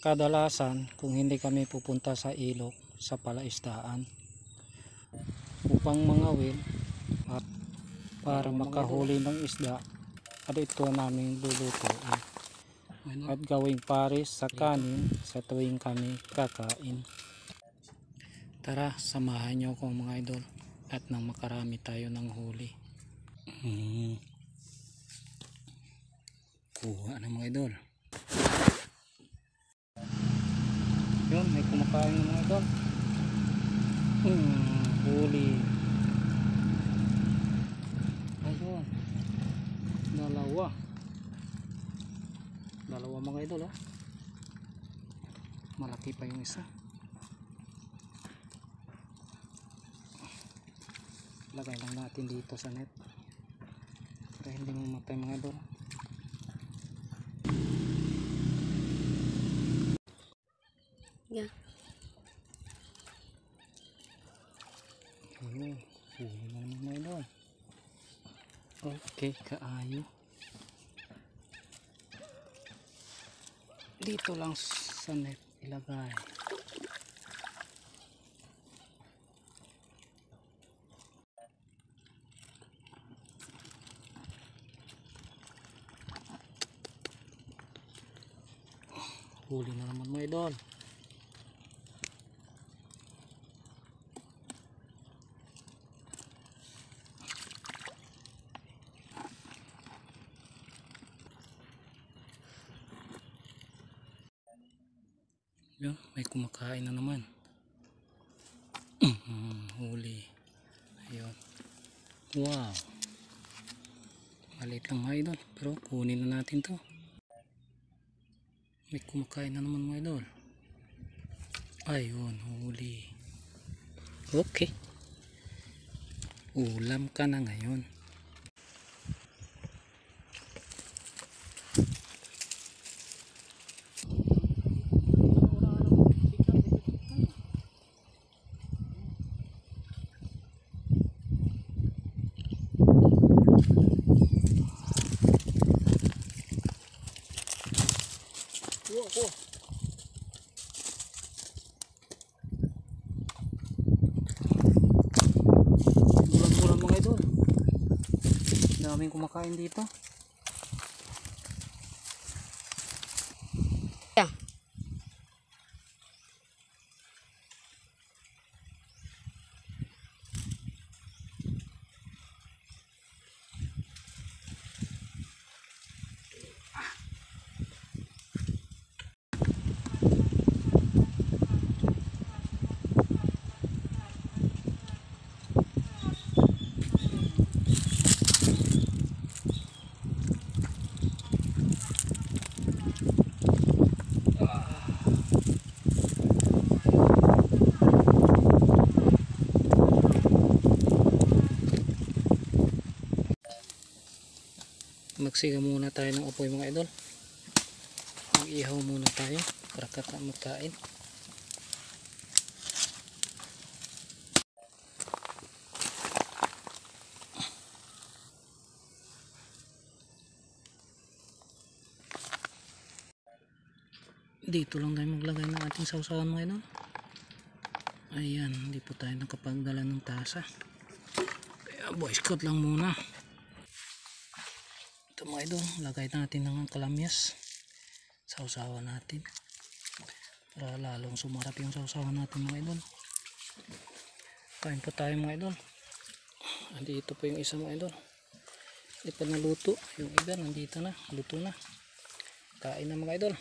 kadalasan kung hindi kami pupunta sa ilog sa palaisdaan upang mangawil at para makahuli ng isda at ito namin lulutuin at gawing pares sa kanin sa tuwing kami kakain. Tara, samahan nyo ko mga idol at nang makarami tayo ng huli. Kuha ng mga idol. Yun, may kumakain ng mga idol. Huli. Ayun. Dalawa mga idol, oh. Malaki pa yung isa. Lagay lang natin dito sa net para hindi mamatay mga idol. Yeah. Huli na naman mga idol. Okay, kaayo. Dito lang sa net ilagay. Huli na naman mga idol. Yan, may kumakain na naman. Huli. Ayun. Wow. Maliit lang mga idol, pero kunin na natin to. May kumakain na naman mga idol. Ayun, huli. Okay. Ulam ka na ngayon. Bulan-bulan mga idol. Daming kumakain dito. Yeah. Magsiga muna tayo ng apoy mga idol. Mag-ihaw muna tayo para magkain. Dito lang tayo maglagay ng ating sausawan mga idol. Ayan, hindi po tayo nakapagdala ng tasa. Kaya boy scout lang muna. Ito mga idol, lagay natin ng kalamyas. Sausawan natin. Para lalong sumarap yung sausawan natin mga idol. Kain po tayo mga idol. Andito po yung isa mga idol. Hindi pa naluto. Yung iba nandito na. Luto na. Kain na mga idol.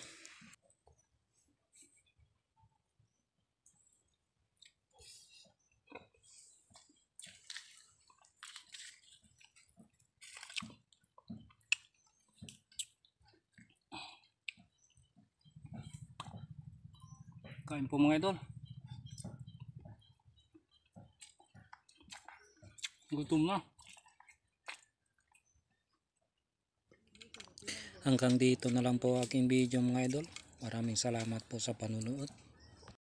Kain po mga idol. Gutom na. Hanggang dito na lang po aking video mga idol. Maraming salamat po sa panunood.